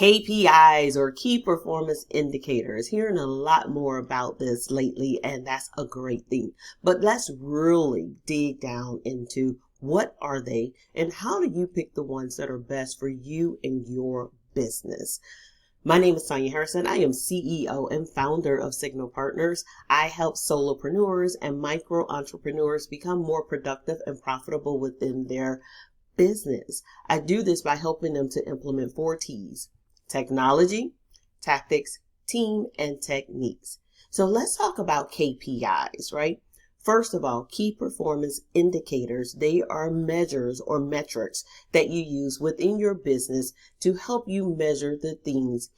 KPIs or key performance indicators. Hearing a lot more about this lately, and that's a great thing. But let's really dig down into what are they and how do you pick the ones that are best for you and your business. My name is Sonia Harrison. I am CEO and founder of Signal Partners. I help solopreneurs and micro entrepreneurs become more productive and profitable within their business. I do this by helping them to implement 4 T's: technology, tactics, team, and techniques. So let's talk about KPIs, right? First of all, key performance indicators. They are measures or metrics that you use within your business to help you measure the things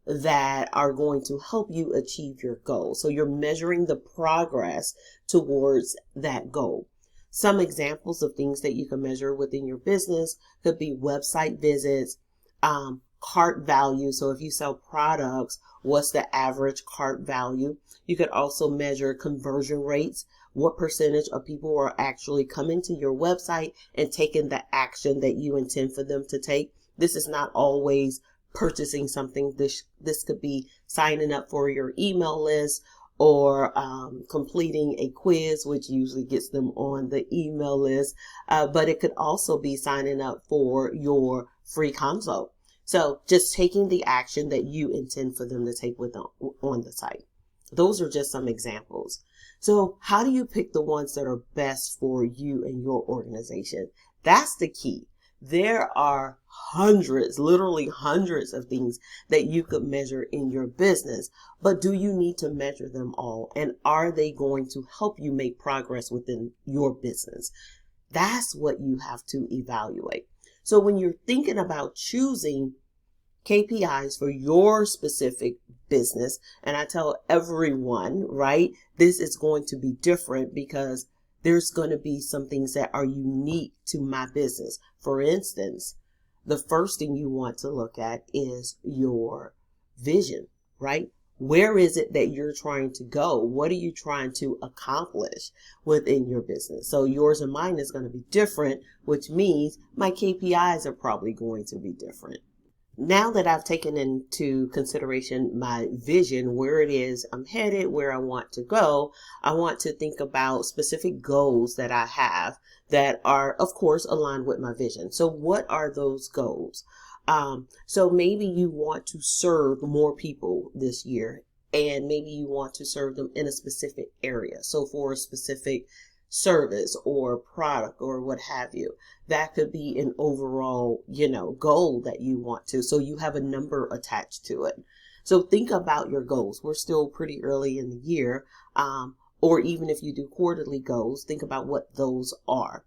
that are going to help you achieve your goal. So you're measuring the progress towards that goal. Some examples of things that you can measure within your business could be website visits, cart value. So if you sell products, what's the average cart value? You could also measure conversion rates. What percentage of people are actually coming to your website and taking the action that you intend for them to take? This is not always purchasing something. This could be signing up for your email list or completing a quiz, which usually gets them on the email list. But it could also be signing up for your free consult. So just taking the action that you intend for them to take on the site. Those are just some examples. So how do you pick the ones that are best for you and your organization? That's the key. There are hundreds, literally hundreds of things that you could measure in your business, but do you need to measure them all? And are they going to help you make progress within your business? That's what you have to evaluate. So when you're thinking about choosing KPIs for your specific business, and I tell everyone, right, this is going to be different because there's going to be some things that are unique to my business. For instance, the first thing you want to look at is your vision, right? Where is it that you're trying to go? What are you trying to accomplish within your business? So yours and mine is going to be different, which means my KPIs are probably going to be different. Now that I've taken into consideration my vision, where it is I'm headed, where I want to go, I want to think about specific goals that I have that are, of course, aligned with my vision. So what are those goals? So maybe you want to serve more people this year, and maybe you want to serve them in a specific area. So for a specific service or product or what have you, that could be an overall, goal that you want to. So you have a number attached to it. So think about your goals. We're still pretty early in the year. Or even if you do quarterly goals, think about what those are.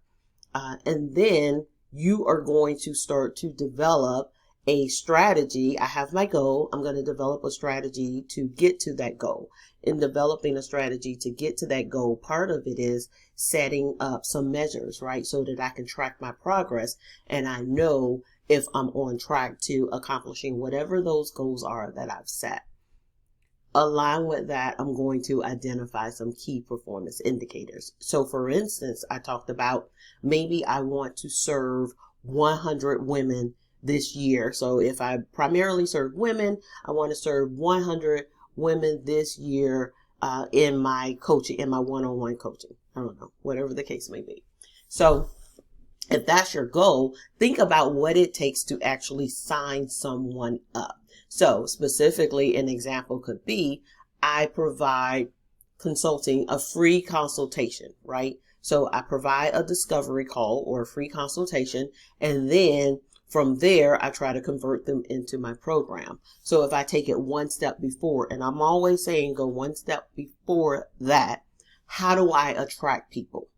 And then you are going to start to develop a strategy. I have my goal. I'm going to develop a strategy to get to that goal. In developing a strategy to get to that goal, part of it is setting up some measures, right? So that I can track my progress and I know if I'm on track to accomplishing whatever those goals are that I've set. Along with that, I'm going to identify some key performance indicators. So for instance, I talked about maybe I want to serve 100 women this year. So if I primarily serve women, I want to serve 100 women this year in my coaching, in my one-on-one coaching. I don't know, whatever the case may be. So if that's your goal, think about what it takes to actually sign someone up. So specifically, an example could be, I provide consulting, a free consultation, right? So I provide a discovery call or a free consultation, and then from there, I try to convert them into my program. So if I take it one step before, and I'm always saying go one step before that, how do I attract people,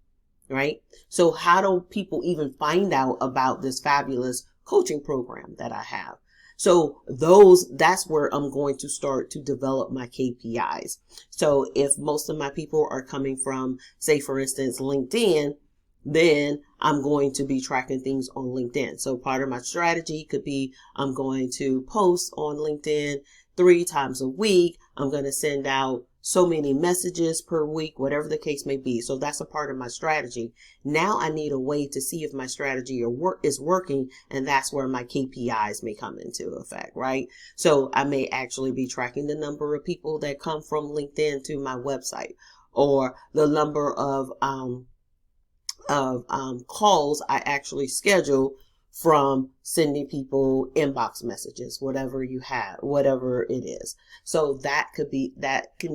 right? So how do people even find out about this fabulous coaching program that I have? So that's where I'm going to start to develop my KPIs. So if most of my people are coming from, say, for instance, LinkedIn, then I'm going to be tracking things on LinkedIn. So part of my strategy could be I'm going to post on LinkedIn 3 times a week. I'm going to send out so many messages per week, whatever the case may be. So that's a part of my strategy. Now I need a way to see if my strategy is working, and that's where my KPIs may come into effect, right? So I may actually be tracking the number of people that come from LinkedIn to my website, or the number of calls I actually schedule from sending people inbox messages, whatever you have, whatever it is. So that can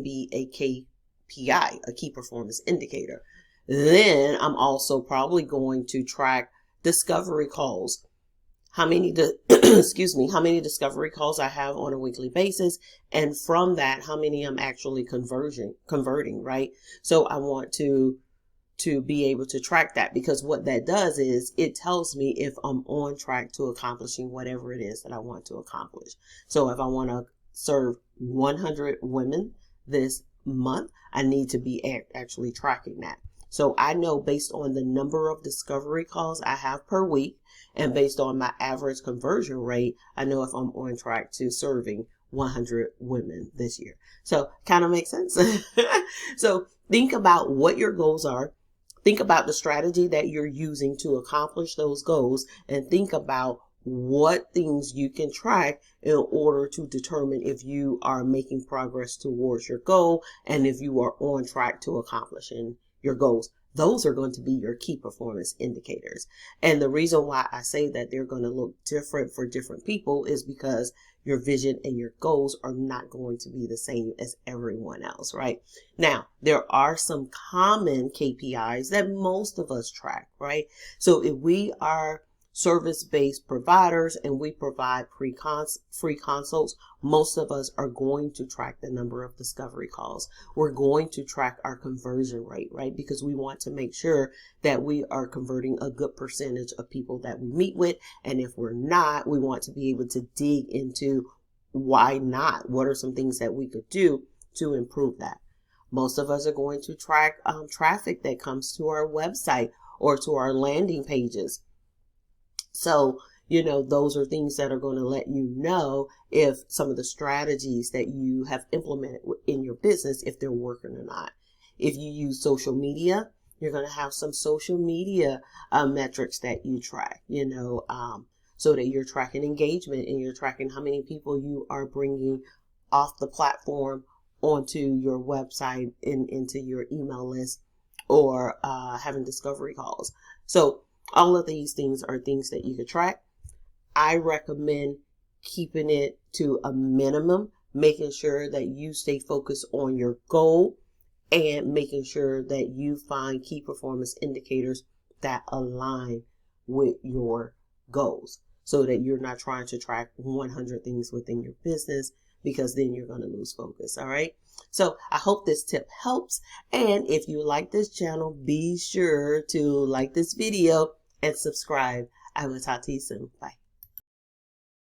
be a KPI, a key performance indicator. Then I'm also probably going to track discovery calls. How many how many discovery calls I have on a weekly basis, and from that, how many I'm actually converting, right? So I want to be able to track that, because what that does is it tells me if I'm on track to accomplishing whatever it is that I want to accomplish. So if I want to serve 100 women this month, I need to be actually tracking that. So I know based on the number of discovery calls I have per week and based on my average conversion rate, I know if I'm on track to serving 100 women this year. So kind of makes sense. So think about what your goals are. Think about the strategy that you're using to accomplish those goals, and think about what things you can track in order to determine if you are making progress towards your goal and if you are on track to accomplishing your goals. Those are going to be your key performance indicators. And the reason why I say that they're going to look different for different people is because your vision and your goals are not going to be the same as everyone else, right? Now, there are some common KPIs that most of us track, right? So if we are service-based providers and we provide free consults, most of us are going to track the number of discovery calls. We're going to track our conversion rate, right? Because we want to make sure that we are converting a good percentage of people that we meet with. And if we're not, we want to be able to dig into why not? What are some things that we could do to improve that? Most of us are going to track traffic that comes to our website or to our landing pages. So, those are things that are going to let you know if some of the strategies that you have implemented in your business, if they're working or not. If you use social media, you're going to have some social media metrics that you track, so that you're tracking engagement and you're tracking how many people you are bringing off the platform onto your website and into your email list, or having discovery calls. So all of these things are things that you can track. I recommend keeping it to a minimum, making sure that you stay focused on your goal and making sure that you find key performance indicators that align with your goals, so that you're not trying to track 100 things within your business, because then you're going to lose focus. All right. So I hope this tip helps. And if you like this channel, be sure to like this video and subscribe. I will talk to you soon. Bye.